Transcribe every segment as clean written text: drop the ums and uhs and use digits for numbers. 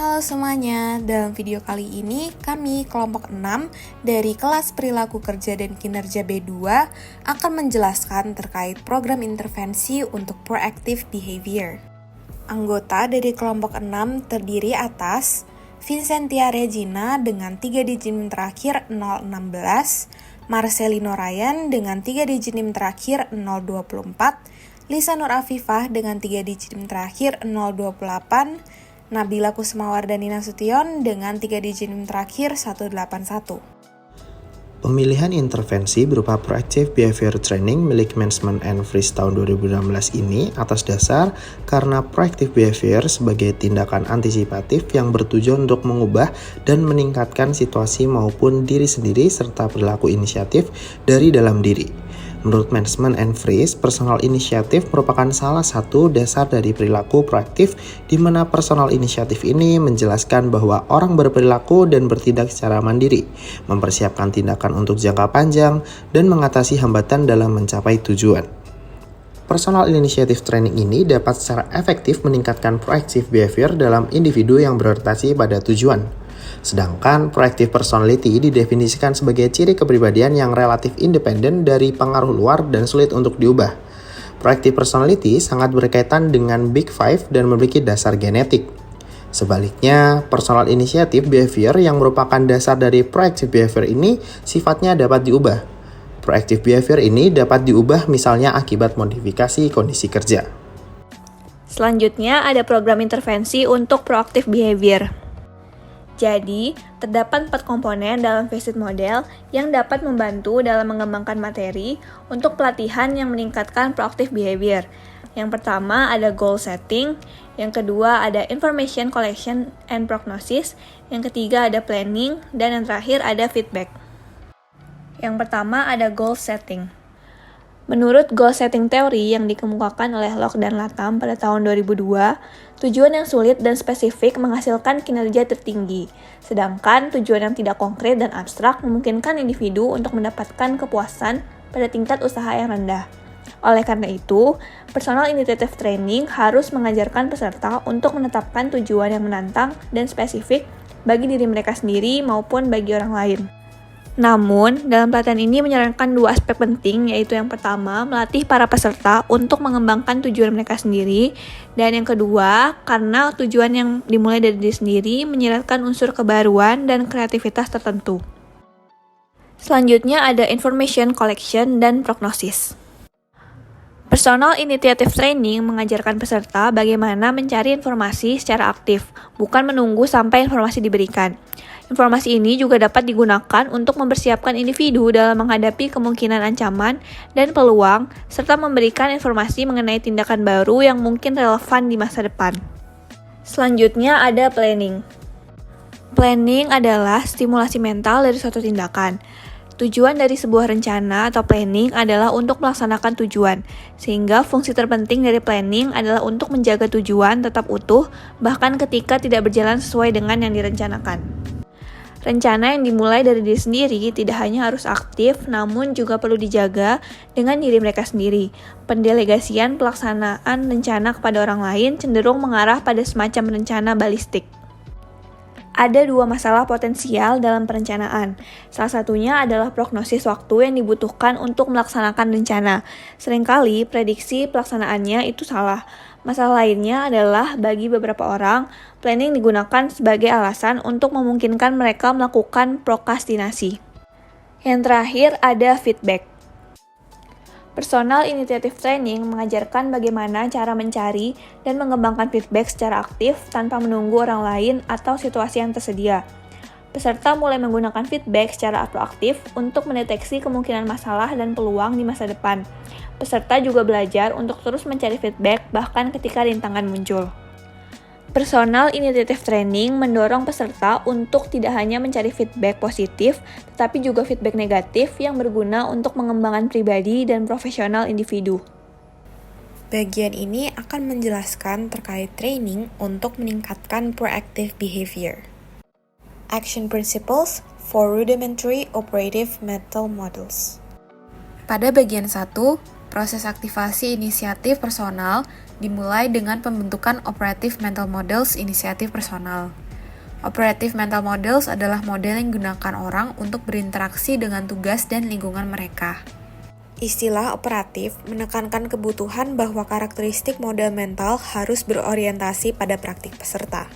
Halo semuanya, dalam video kali ini kami kelompok 6 dari kelas perilaku kerja dan kinerja B2 akan menjelaskan terkait program intervensi untuk proactive behavior. Anggota dari kelompok 6 terdiri atas Vincentia Regina dengan 3 digit NIM terakhir 016, Marcelino Ryan dengan 3 digit NIM terakhir 024, Lisa Nur Afifah dengan 3 digit NIM terakhir 028, Nabila Kusmawardani Nasution dengan 3 digit NIM terakhir 181. Pemilihan intervensi berupa Proactive Behavior Training milik Management and Freeze tahun 2016 ini atas dasar karena Proactive Behavior sebagai tindakan antisipatif yang bertujuan untuk mengubah dan meningkatkan situasi maupun diri sendiri serta perilaku inisiatif dari dalam diri. Menurut Management and Freeze, personal inisiatif merupakan salah satu dasar dari perilaku proaktif di mana personal inisiatif ini menjelaskan bahwa orang berperilaku dan bertindak secara mandiri, mempersiapkan tindakan untuk jangka panjang, dan mengatasi hambatan dalam mencapai tujuan. Personal initiative training ini dapat secara efektif meningkatkan proactive behavior dalam individu yang berorientasi pada tujuan. Sedangkan proactive personality didefinisikan sebagai ciri kepribadian yang relatif independen dari pengaruh luar dan sulit untuk diubah. Proactive personality sangat berkaitan dengan Big Five dan memiliki dasar genetik. Sebaliknya, personal initiative behavior yang merupakan dasar dari proactive behavior ini sifatnya dapat diubah. Proactive behavior ini dapat diubah misalnya akibat modifikasi kondisi kerja. Selanjutnya ada program intervensi untuk proactive behavior. Jadi, terdapat 4 komponen dalam Facet Model yang dapat membantu dalam mengembangkan materi untuk pelatihan yang meningkatkan proactive behavior. Yang pertama ada goal setting, yang kedua ada information collection and prognosis, yang ketiga ada planning, dan yang terakhir ada feedback. Yang pertama ada goal setting. Menurut goal setting teori yang dikemukakan oleh Locke dan Latham pada tahun 2002, tujuan yang sulit dan spesifik menghasilkan kinerja tertinggi, sedangkan tujuan yang tidak konkret dan abstrak memungkinkan individu untuk mendapatkan kepuasan pada tingkat usaha yang rendah. Oleh karena itu, personal initiative training harus mengajarkan peserta untuk menetapkan tujuan yang menantang dan spesifik bagi diri mereka sendiri maupun bagi orang lain. Namun, dalam pelatihan ini menyarankan 2 aspek penting, yaitu yang pertama, melatih para peserta untuk mengembangkan tujuan mereka sendiri, dan yang kedua, karena tujuan yang dimulai dari diri sendiri menyiratkan unsur kebaruan dan kreativitas tertentu. Selanjutnya ada information collection dan prognosis. Personal initiative training mengajarkan peserta bagaimana mencari informasi secara aktif, bukan menunggu sampai informasi diberikan. Informasi ini juga dapat digunakan untuk mempersiapkan individu dalam menghadapi kemungkinan ancaman dan peluang, serta memberikan informasi mengenai tindakan baru yang mungkin relevan di masa depan. Selanjutnya ada planning. Planning adalah stimulasi mental dari suatu tindakan. Tujuan dari sebuah rencana atau planning adalah untuk melaksanakan tujuan, sehingga fungsi terpenting dari planning adalah untuk menjaga tujuan tetap utuh, bahkan ketika tidak berjalan sesuai dengan yang direncanakan. Rencana yang dimulai dari diri sendiri tidak hanya harus aktif, namun juga perlu dijaga dengan diri mereka sendiri. Pendelegasian pelaksanaan rencana kepada orang lain cenderung mengarah pada semacam rencana balistik. Ada 2 masalah potensial dalam perencanaan. Salah satunya adalah prognosis waktu yang dibutuhkan untuk melaksanakan rencana. Seringkali prediksi pelaksanaannya itu salah. Masalah lainnya adalah bagi beberapa orang, planning digunakan sebagai alasan untuk memungkinkan mereka melakukan prokrastinasi. Yang terakhir ada feedback. Personal initiative training mengajarkan bagaimana cara mencari dan mengembangkan feedback secara aktif tanpa menunggu orang lain atau situasi yang tersedia. Peserta mulai menggunakan feedback secara proaktif untuk mendeteksi kemungkinan masalah dan peluang di masa depan. Peserta juga belajar untuk terus mencari feedback bahkan ketika rintangan muncul. Personal initiative training mendorong peserta untuk tidak hanya mencari feedback positif, tetapi juga feedback negatif yang berguna untuk mengembangkan pribadi dan profesional individu. Bagian ini akan menjelaskan terkait training untuk meningkatkan proactive behavior. Action Principles for Rudimentary Operative Mental Models. Pada bagian 1, proses aktivasi inisiatif personal dimulai dengan pembentukan Operative Mental Models inisiatif personal. Operative mental models adalah model yang digunakan orang untuk berinteraksi dengan tugas dan lingkungan mereka. Istilah operatif menekankan kebutuhan bahwa karakteristik model mental harus berorientasi pada praktik peserta.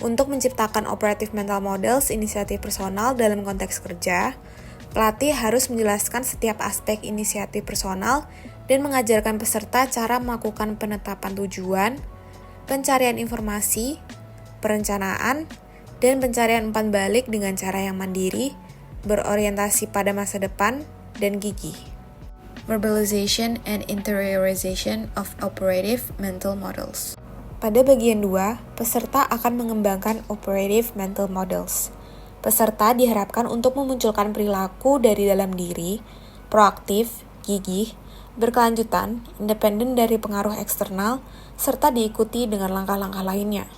Untuk menciptakan operative mental models inisiatif personal dalam konteks kerja, pelatih harus menjelaskan setiap aspek inisiatif personal dan mengajarkan peserta cara melakukan penetapan tujuan, pencarian informasi, perencanaan, dan pencarian umpan balik dengan cara yang mandiri, berorientasi pada masa depan, dan gigih. Verbalization and interiorization of operative mental models. Pada bagian 2, peserta akan mengembangkan operative mental models. Peserta diharapkan untuk memunculkan perilaku dari dalam diri, proaktif, gigih, berkelanjutan, independen dari pengaruh eksternal, serta diikuti dengan langkah-langkah lainnya.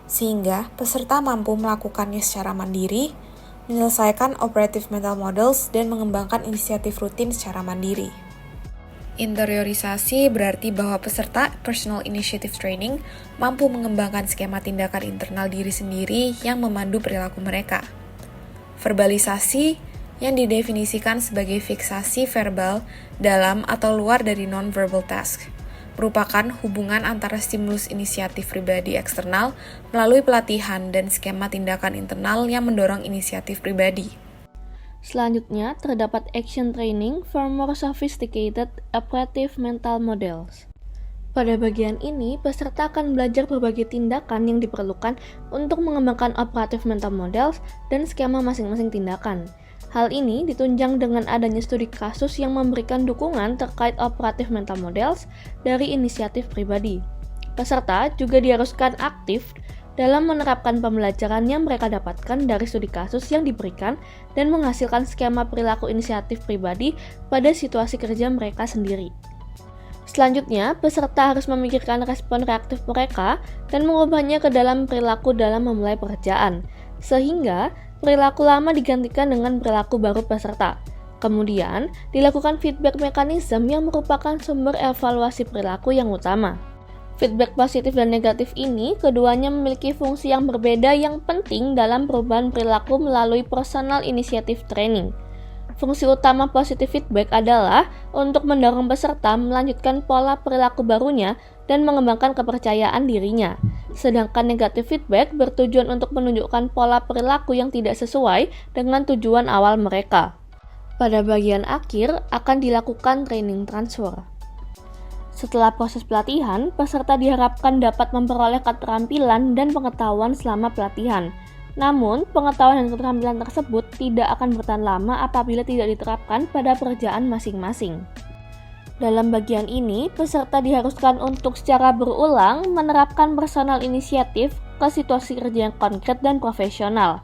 Sehingga peserta mampu melakukannya secara mandiri, menyelesaikan operative mental models, dan mengembangkan inisiatif rutin secara mandiri. Interiorisasi berarti bahwa peserta personal initiative training mampu mengembangkan skema tindakan internal diri sendiri yang memandu perilaku mereka. Verbalisasi yang didefinisikan sebagai fiksasi verbal dalam atau luar dari non-verbal task, merupakan hubungan antara stimulus inisiatif pribadi eksternal melalui pelatihan dan skema tindakan internal yang mendorong inisiatif pribadi. Selanjutnya, terdapat action training for more sophisticated operative mental models. Pada bagian ini, peserta akan belajar berbagai tindakan yang diperlukan untuk mengembangkan operative mental models dan skema masing-masing tindakan. Hal ini ditunjang dengan adanya studi kasus yang memberikan dukungan terkait operative mental models dari inisiatif pribadi. Peserta juga diharuskan aktif dalam menerapkan pembelajaran yang mereka dapatkan dari studi kasus yang diberikan dan menghasilkan skema perilaku inisiatif pribadi pada situasi kerja mereka sendiri. Selanjutnya, peserta harus memikirkan respon reaktif mereka dan mengubahnya ke dalam perilaku dalam memulai pekerjaan, sehingga perilaku lama digantikan dengan perilaku baru peserta. Kemudian, dilakukan feedback mekanisme yang merupakan sumber evaluasi perilaku yang utama. Feedback positif dan negatif ini keduanya memiliki fungsi yang berbeda yang penting dalam perubahan perilaku melalui personal initiative training. Fungsi utama positif feedback adalah untuk mendorong peserta melanjutkan pola perilaku barunya dan mengembangkan kepercayaan dirinya. Sedangkan negatif feedback bertujuan untuk menunjukkan pola perilaku yang tidak sesuai dengan tujuan awal mereka. Pada bagian akhir akan dilakukan training transfer. Setelah proses pelatihan, peserta diharapkan dapat memperoleh keterampilan dan pengetahuan selama pelatihan. Namun, pengetahuan dan keterampilan tersebut tidak akan bertahan lama apabila tidak diterapkan pada pekerjaan masing-masing. Dalam bagian ini, peserta diharuskan untuk secara berulang menerapkan personal inisiatif ke situasi kerja yang konkret dan profesional.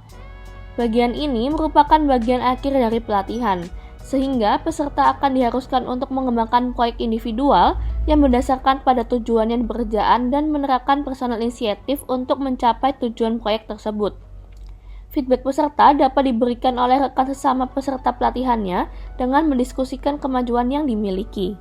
Bagian ini merupakan bagian akhir dari pelatihan, sehingga peserta akan diharuskan untuk mengembangkan proyek individual yang berdasarkan pada tujuannya di pekerjaan dan menerapkan personal inisiatif untuk mencapai tujuan proyek tersebut. Feedback peserta dapat diberikan oleh rekan sesama peserta pelatihannya dengan mendiskusikan kemajuan yang dimiliki.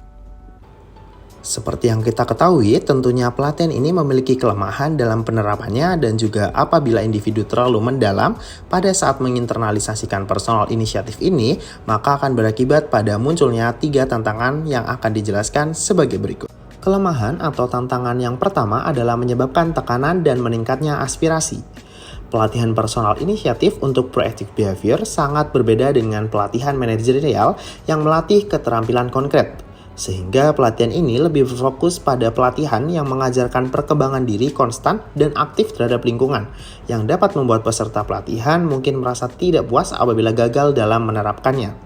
Seperti yang kita ketahui, tentunya pelatihan ini memiliki kelemahan dalam penerapannya dan juga apabila individu terlalu mendalam pada saat menginternalisasikan personal inisiatif ini, maka akan berakibat pada munculnya 3 tantangan yang akan dijelaskan sebagai berikut. Kelemahan atau tantangan yang pertama adalah menyebabkan tekanan dan meningkatnya aspirasi. Pelatihan personal inisiatif untuk proactive behavior sangat berbeda dengan pelatihan manajerial yang melatih keterampilan konkret. Sehingga pelatihan ini lebih berfokus pada pelatihan yang mengajarkan perkembangan diri konstan dan aktif terhadap lingkungan, yang dapat membuat peserta pelatihan mungkin merasa tidak puas apabila gagal dalam menerapkannya.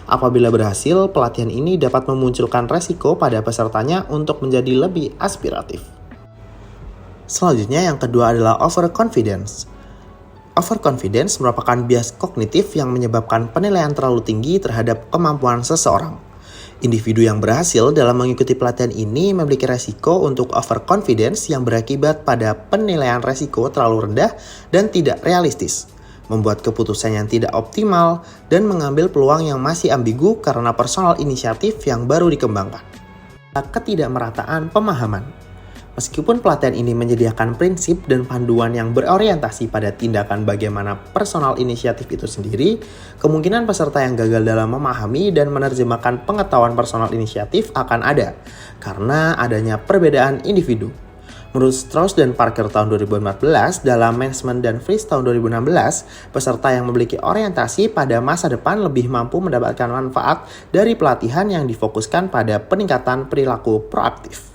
Apabila berhasil, pelatihan ini dapat memunculkan resiko pada pesertanya untuk menjadi lebih aspiratif. Selanjutnya yang kedua adalah overconfidence. Overconfidence merupakan bias kognitif yang menyebabkan penilaian terlalu tinggi terhadap kemampuan seseorang. Individu yang berhasil dalam mengikuti pelatihan ini memiliki resiko untuk overconfidence yang berakibat pada penilaian resiko terlalu rendah dan tidak realistis, membuat keputusan yang tidak optimal, dan mengambil peluang yang masih ambigu karena personal inisiatif yang baru dikembangkan. Ketidakmerataan pemahaman. Meskipun pelatihan ini menyediakan prinsip dan panduan yang berorientasi pada tindakan bagaimana personal inisiatif itu sendiri, kemungkinan peserta yang gagal dalam memahami dan menerjemahkan pengetahuan personal inisiatif akan ada, karena adanya perbedaan individu. Menurut Strauss dan Parker tahun 2014, dalam Management dan Fries tahun 2016, peserta yang memiliki orientasi pada masa depan lebih mampu mendapatkan manfaat dari pelatihan yang difokuskan pada peningkatan perilaku proaktif.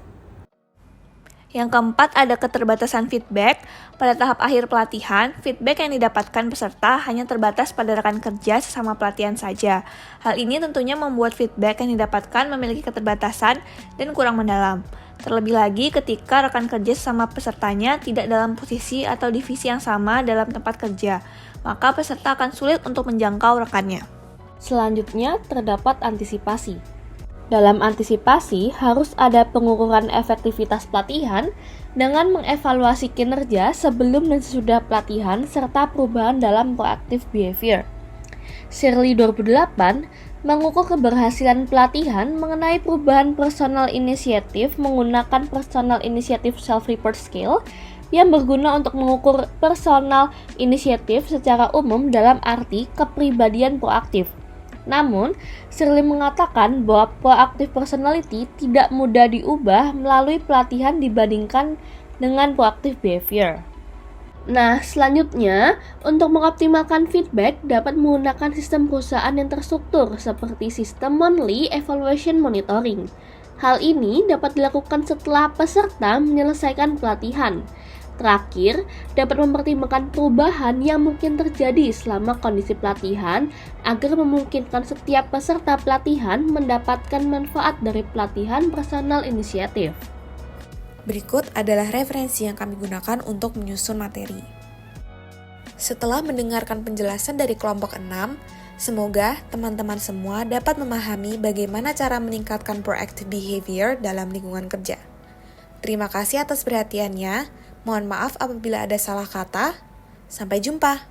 Yang keempat, ada keterbatasan feedback. Pada tahap akhir pelatihan, feedback yang didapatkan peserta hanya terbatas pada rekan kerja sesama pelatihan saja. Hal ini tentunya membuat feedback yang didapatkan memiliki keterbatasan dan kurang mendalam. Terlebih lagi ketika rekan kerja sesama pesertanya tidak dalam posisi atau divisi yang sama dalam tempat kerja, maka peserta akan sulit untuk menjangkau rekannya. Selanjutnya, terdapat antisipasi. Dalam antisipasi, harus ada pengukuran efektivitas pelatihan dengan mengevaluasi kinerja sebelum dan sesudah pelatihan serta perubahan dalam proactive behavior. Shirley 2008 mengukur keberhasilan pelatihan mengenai perubahan personal inisiatif menggunakan personal initiative self-report scale yang berguna untuk mengukur personal inisiatif secara umum dalam arti kepribadian proaktif. Namun, Shirley mengatakan bahwa proactive personality tidak mudah diubah melalui pelatihan dibandingkan dengan proactive behavior. Nah, selanjutnya, untuk mengoptimalkan feedback dapat menggunakan sistem perusahaan yang terstruktur seperti sistem monthly evaluation monitoring. Hal ini dapat dilakukan setelah peserta menyelesaikan pelatihan. Terakhir, dapat mempertimbangkan perubahan yang mungkin terjadi selama kondisi pelatihan agar memungkinkan setiap peserta pelatihan mendapatkan manfaat dari pelatihan personal inisiatif. Berikut adalah referensi yang kami gunakan untuk menyusun materi. Setelah mendengarkan penjelasan dari kelompok 6, semoga teman-teman semua dapat memahami bagaimana cara meningkatkan proactive behavior dalam lingkungan kerja. Terima kasih atas perhatiannya. Mohon maaf apabila ada salah kata. Sampai jumpa.